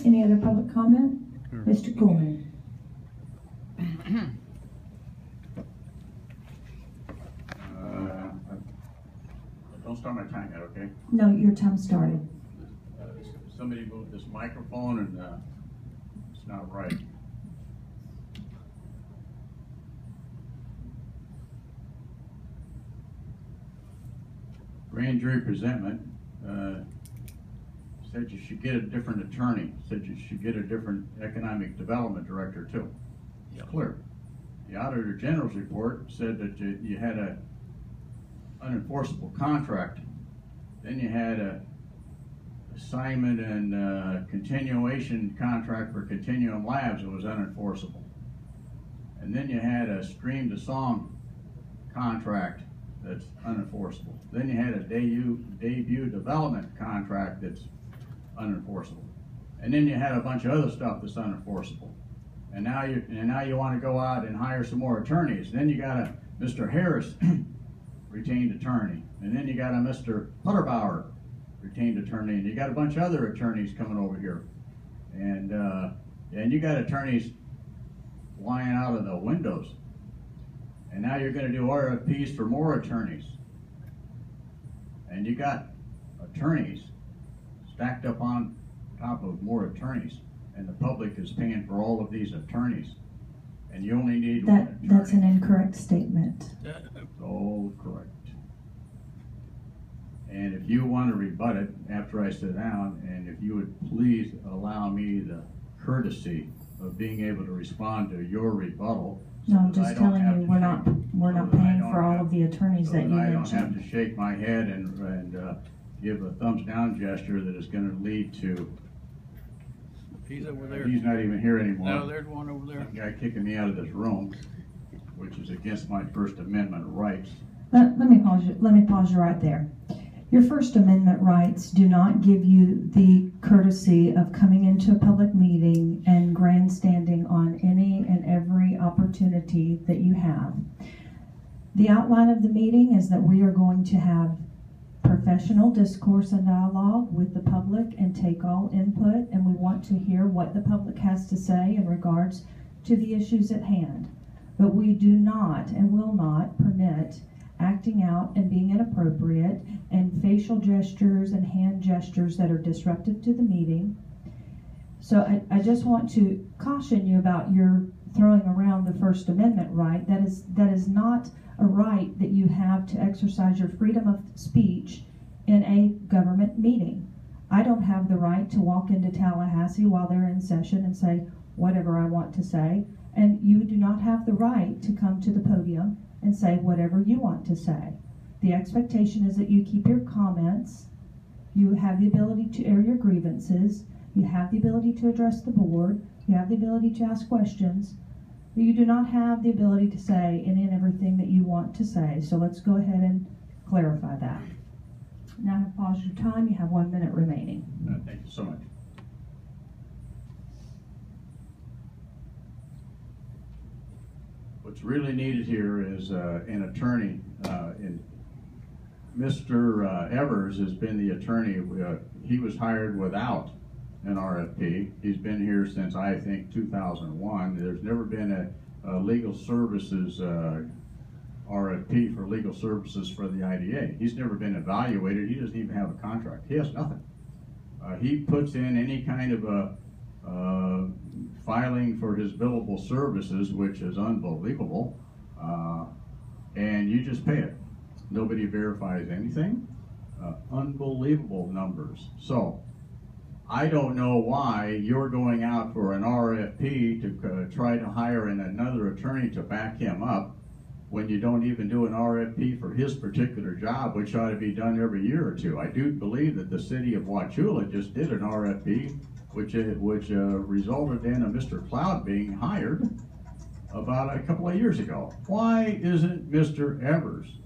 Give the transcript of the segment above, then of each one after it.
Any other public comment? Mr. Coleman. Don't start my time yet, okay? No, your time started. Somebody moved this microphone and it's not right. Grand jury presentment said you should get a different attorney, said you should get a different economic development director too. It's clear. The Auditor General's report said that you had a unenforceable contract. Then you had a assignment and continuation contract for Continuum Labs that was unenforceable. And then you had a Stream to Song contract that's unenforceable. Then you had a debut development contract that's unenforceable. And then you had a bunch of other stuff that's unenforceable. And now you want to go out and hire some more attorneys. Then you got a Mr. Harris retained attorney. And then you got a Mr. Putterbauer retained attorney. And you got a bunch of other attorneys coming over here. And you got attorneys flying out of the windows. And now you're going to do RFPs for more attorneys. And you got attorneys stacked up on top of more attorneys. And the public is paying for all of these attorneys. And you only need one attorney. That's an incorrect statement. So correct. And if you want to rebut it after I sit down, and if you would please allow me the courtesy of being able to respond to your rebuttal. No, I'm just telling you, we're not paying for all of the attorneys that you mentioned. I don't have to shake my head and give a thumbs down gesture that is going to lead to. He's over there. He's not even here anymore. No, there's one over there. That guy kicking me out of this room, which is against my First Amendment rights. Let me pause you right there. Your First Amendment rights do not give you the courtesy of coming into a public meeting and grandstanding on any and every opportunity that you have. The outline of the meeting is that we are going to have professional discourse and dialogue with the public and take all input, and we want to hear what the public has to say in regards to the issues at hand. But we do not and will not permit acting out and being inappropriate and facial gestures and hand gestures that are disruptive to the meeting. So I just want to caution you about your throwing around the First Amendment right. That is not a right that you have to exercise your freedom of speech in a government meeting. I don't have the right to walk into Tallahassee while they're in session and say whatever I want to say, and you do not have the right to come to the podium and say whatever you want to say. The expectation is that you keep your comments, you have the ability to air your grievances, you have the ability to address the board, you have the ability to ask questions, but you do not have the ability to say any and everything that you want to say. So let's go ahead and clarify that. Now I have paused your time. You have 1 minute remaining. Thank you so much. What's really needed here is an attorney. Mr. Evers has been the attorney. He was hired without an RFP. He's been here since, I think, 2001. There's never been a legal services RFP for legal services for the IDA. He's never been evaluated. He doesn't even have a contract. He has nothing. He puts in any kind of a filing for his billable services, which is unbelievable, and you just pay it. Nobody verifies anything. Unbelievable numbers. So I don't know why you're going out for an RFP to try to hire another attorney to back him up when you don't even do an RFP for his particular job, which ought to be done every year or two. I do believe that the city of Wauchula just did an RFP, which resulted in a Mr. Cloud being hired about a couple of years ago. Why isn't Mr. Evers'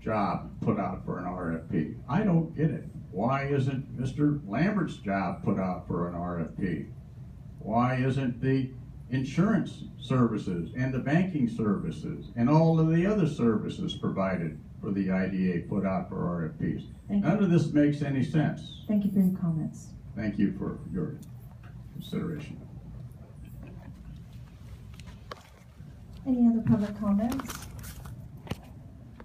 job put out for an RFP? I don't get it. Why isn't Mr. Lambert's job put out for an RFP? Why isn't the insurance services and the banking services and all of the other services provided for the IDA put out for RFPs? None of this makes any sense. Thank you for your comments. Thank you for your consideration. Any other public comments?